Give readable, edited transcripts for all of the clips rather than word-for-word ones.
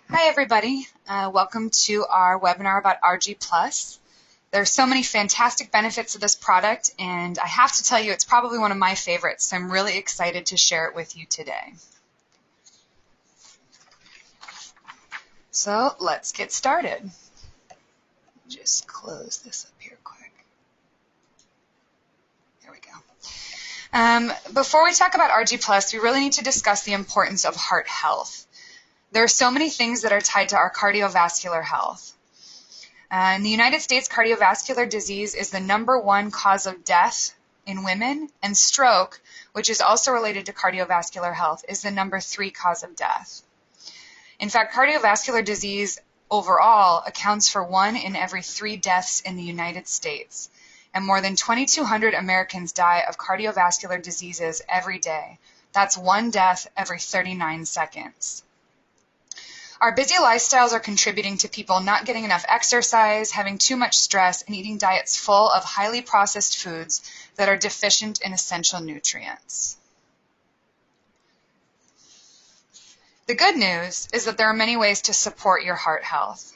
Hi, everybody. Welcome to our webinar about RG+. There are so many fantastic benefits of this product, and I have to tell you, it's probably one of my favorites, so I'm really excited to share it with you today. So let's get started. Just close this up here quick. There we go. Before we talk about RG+, we really need to discuss the importance of heart health. There are so many things that are tied to our cardiovascular health. In the United States, cardiovascular disease is the #1 cause of death in women, and stroke, which is also related to cardiovascular health, is the #3 cause of death. In fact, cardiovascular disease overall accounts for 1 in every 3 deaths in the United States, and more than 2,200 Americans die of cardiovascular diseases every day. That's 1 death every 39 seconds. Our busy lifestyles are contributing to people not getting enough exercise, having too much stress, and eating diets full of highly processed foods that are deficient in essential nutrients. The good news is that there are many ways to support your heart health.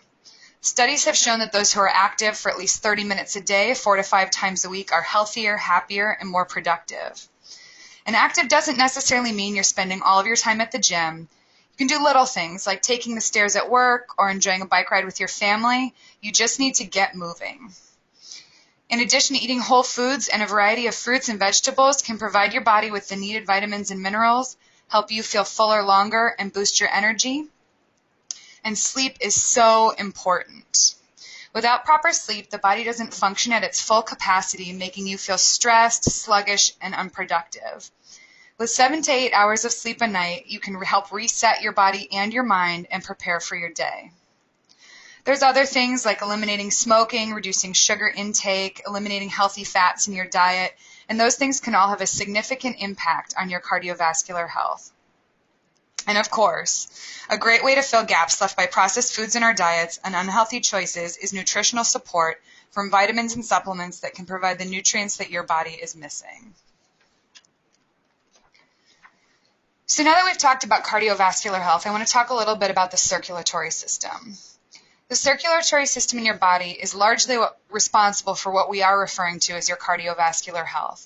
Studies have shown that those who are active for at least 30 minutes a day, 4 to 5 times a week, are healthier, happier, and more productive. And active doesn't necessarily mean you're spending all of your time at the gym. You can do little things like taking the stairs at work or enjoying a bike ride with your family. You just need to get moving. In addition, eating whole foods and a variety of fruits and vegetables can provide your body with the needed vitamins and minerals, help you feel fuller longer, and boost your energy. And sleep is so important. Without proper sleep, the body doesn't function at its full capacity, making you feel stressed, sluggish, and unproductive. With 7 to 8 hours of sleep a night, you can help reset your body and your mind and prepare for your day. There's other things like eliminating smoking, reducing sugar intake, eliminating healthy fats in your diet, and those things can all have a significant impact on your cardiovascular health. And of course, a great way to fill gaps left by processed foods in our diets and unhealthy choices is nutritional support from vitamins and supplements that can provide the nutrients that your body is missing. So now that we've talked about cardiovascular health, I want to talk a little bit about the circulatory system. The circulatory system in your body is largely responsible for what we are referring to as your cardiovascular health.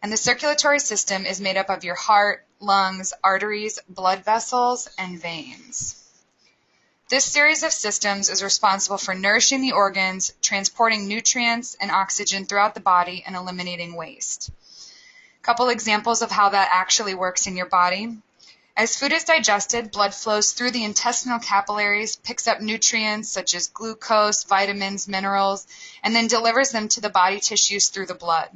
And the circulatory system is made up of your heart, lungs, arteries, blood vessels, and veins. This series of systems is responsible for nourishing the organs, transporting nutrients and oxygen throughout the body, and eliminating waste. Couple examples of how that actually works in your body. As food is digested, blood flows through the intestinal capillaries, picks up nutrients such as glucose, vitamins, minerals, and then delivers them to the body tissues through the blood.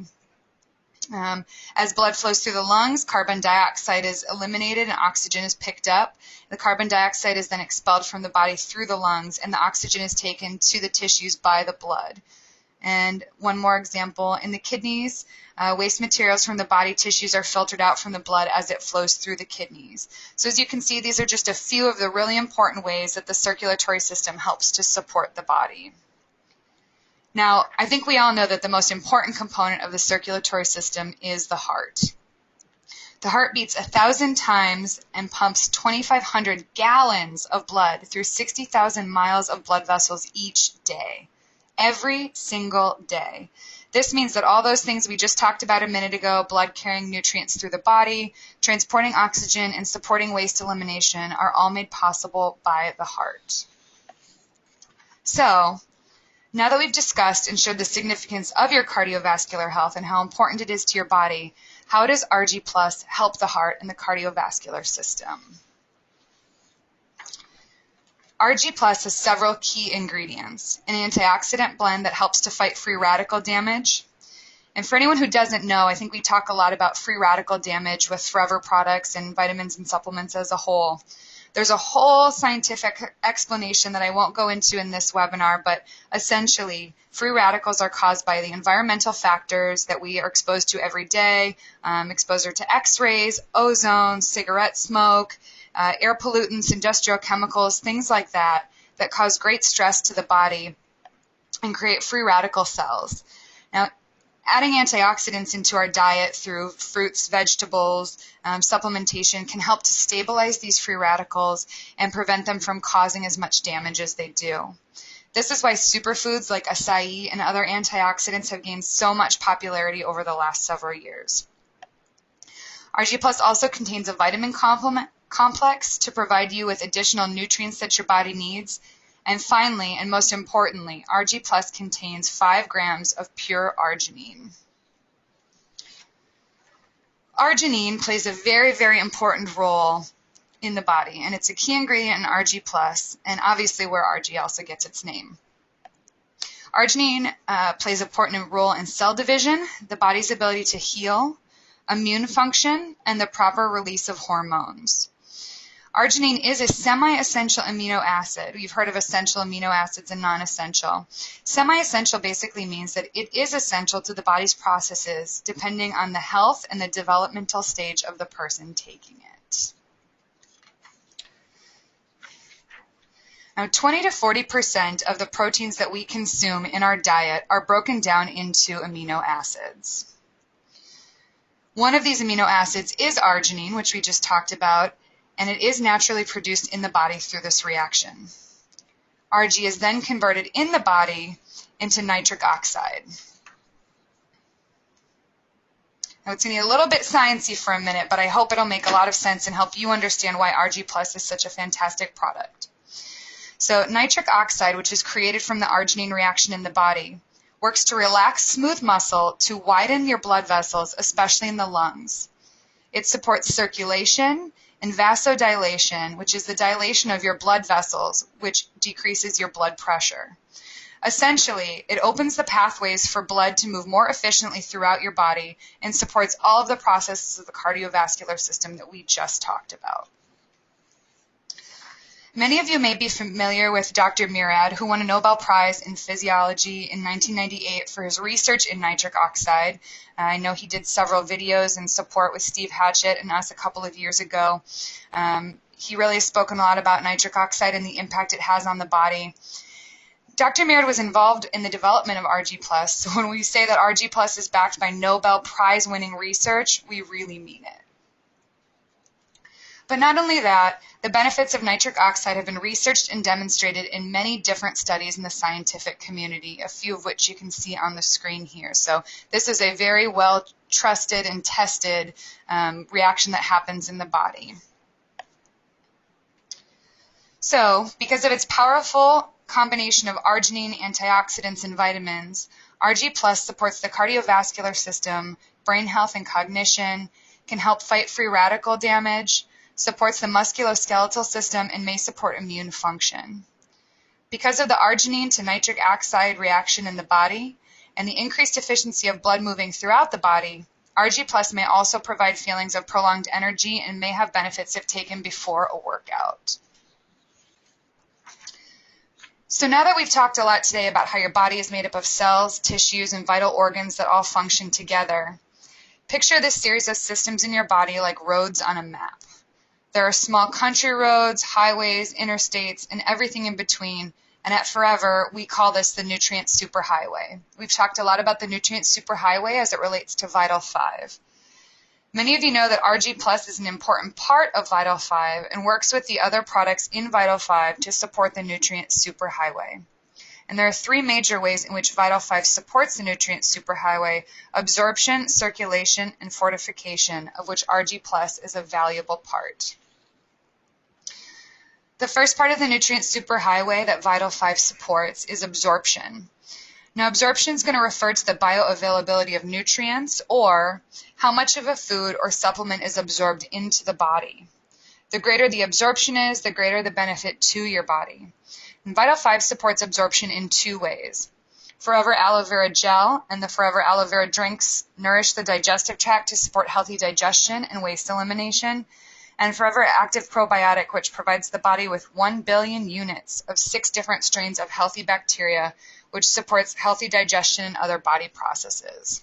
As blood flows through the lungs, carbon dioxide is eliminated and oxygen is picked up. The carbon dioxide is then expelled from the body through the lungs, and the oxygen is taken to the tissues by the blood. And one more example, in the kidneys, waste materials from the body tissues are filtered out from the blood as it flows through the kidneys. So as you can see, these are just a few of the really important ways that the circulatory system helps to support the body. Now, I think we all know that the most important component of the circulatory system is the heart. The heart beats 1,000 times and pumps 2,500 gallons of blood through 60,000 miles of blood vessels each day. Every single day. This means that all those things we just talked about a minute ago, blood carrying nutrients through the body, transporting oxygen, and supporting waste elimination, are all made possible by the heart. So, now that we've discussed and showed the significance of your cardiovascular health and how important it is to your body, how does RG+ help the heart and the cardiovascular system? RG+ has several key ingredients: an antioxidant blend that helps to fight free radical damage. And for anyone who doesn't know, I think we talk a lot about free radical damage with Forever products and vitamins and supplements as a whole. There's a whole scientific explanation that I won't go into in this webinar, but essentially, free radicals are caused by the environmental factors that we are exposed to every day, exposure to X-rays, ozone, cigarette smoke, air pollutants, industrial chemicals, things like that, that cause great stress to the body and create free radical cells. Now, Adding antioxidants into our diet through fruits, vegetables, supplementation can help to stabilize these free radicals and prevent them from causing as much damage as they do. This is why superfoods like acai and other antioxidants have gained so much popularity over the last several years. RG Plus also contains a vitamin complex to provide you with additional nutrients that your body needs. And finally, and most importantly, RG Plus contains 5 grams of pure arginine. Arginine plays a very, very important role in the body, and it's a key ingredient in RG Plus, and obviously where RG also gets its name. Arginine plays an important role in cell division, the body's ability to heal, immune function, and the proper release of hormones. Arginine is a semi-essential amino acid. You've heard of essential amino acids and non-essential. Semi-essential basically means that it is essential to the body's processes depending on the health and the developmental stage of the person taking it. Now, 20 to 40% of the proteins that we consume in our diet are broken down into amino acids. One of these amino acids is arginine, which we just talked about, and it is naturally produced in the body through this reaction. RG is then converted in the body into nitric oxide. Now it's going to be a little bit sciencey for a minute, but I hope it'll make a lot of sense and help you understand why RG Plus is such a fantastic product. So nitric oxide, which is created from the arginine reaction in the body, works to relax smooth muscle to widen your blood vessels, especially in the lungs. It supports circulation and vasodilation, which is the dilation of your blood vessels, which decreases your blood pressure. Essentially, it opens the pathways for blood to move more efficiently throughout your body and supports all of the processes of the cardiovascular system that we just talked about. Many of you may be familiar with Dr. Murad, who won a Nobel Prize in Physiology in 1998 for his research in nitric oxide. I know he did several videos in support with Steve Hatchett and us a couple of years ago. He really has spoken a lot about nitric oxide and the impact it has on the body. Dr. Murad was involved in the development of RG Plus, so when we say that RG Plus is backed by Nobel Prize-winning research, we really mean it. But not only that, the benefits of nitric oxide have been researched and demonstrated in many different studies in the scientific community, a few of which you can see on the screen here. So this is a very well trusted and tested reaction that happens in the body. So because of its powerful combination of arginine, antioxidants, and vitamins, RG Plus supports the cardiovascular system, brain health and cognition, can help fight free radical damage, supports the musculoskeletal system, and may support immune function. Because of the arginine to nitric oxide reaction in the body and the increased efficiency of blood moving throughout the body, RG Plus may also provide feelings of prolonged energy and may have benefits if taken before a workout. So now that we've talked a lot today about how your body is made up of cells, tissues, and vital organs that all function together, picture this series of systems in your body like roads on a map. There are small country roads, highways, interstates, and everything in between, and at Forever, we call this the nutrient superhighway. We've talked a lot about the nutrient superhighway as it relates to Vital 5. Many of you know that RG Plus is an important part of Vital 5 and works with the other products in Vital 5 to support the nutrient superhighway. And there are 3 major ways in which Vital 5 supports the nutrient superhighway: absorption, circulation, and fortification, of which RG Plus is a valuable part. The first part of the nutrient superhighway that Vital 5 supports is absorption. Now, absorption is going to refer to the bioavailability of nutrients, or how much of a food or supplement is absorbed into the body. The greater the absorption is, the greater the benefit to your body. And Vital 5 supports absorption in 2 ways. Forever Aloe Vera Gel and the Forever Aloe Vera drinks nourish the digestive tract to support healthy digestion and waste elimination. And Forever Active Probiotic, which provides the body with 1 billion units of 6 different strains of healthy bacteria, which supports healthy digestion and other body processes.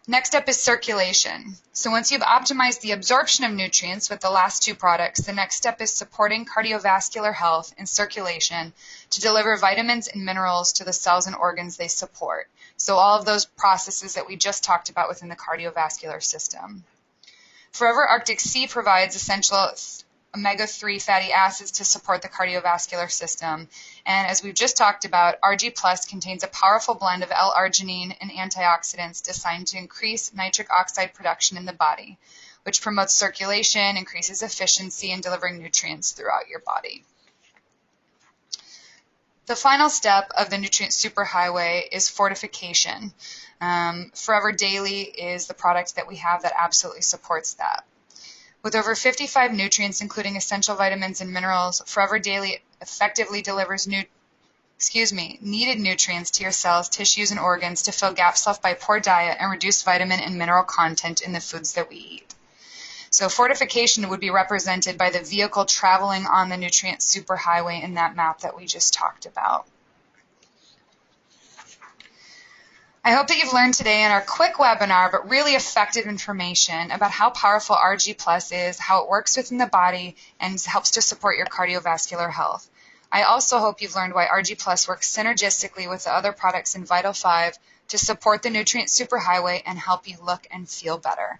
Next up is circulation. So once you've optimized the absorption of nutrients with the last two products, the next step is supporting cardiovascular health and circulation to deliver vitamins and minerals to the cells and organs they support. So all of those processes that we just talked about within the cardiovascular system. Forever Arctic Sea provides essential omega-3 fatty acids to support the cardiovascular system. And as we've just talked about, RG Plus contains a powerful blend of L-arginine and antioxidants designed to increase nitric oxide production in the body, which promotes circulation, increases efficiency in delivering nutrients throughout your body. The final step of the nutrient superhighway is fortification. Forever Daily is the product that we have that absolutely supports that. With over 55 nutrients, including essential vitamins and minerals, Forever Daily effectively delivers needed nutrients to your cells, tissues, and organs to fill gaps left by poor diet and reduce vitamin and mineral content in the foods that we eat. So fortification would be represented by the vehicle traveling on the nutrient superhighway in that map that we just talked about. I hope that you've learned today in our quick webinar, but really effective information about how powerful RG Plus is, how it works within the body, and helps to support your cardiovascular health. I also hope you've learned why RG Plus works synergistically with the other products in Vital 5 to support the nutrient superhighway and help you look and feel better.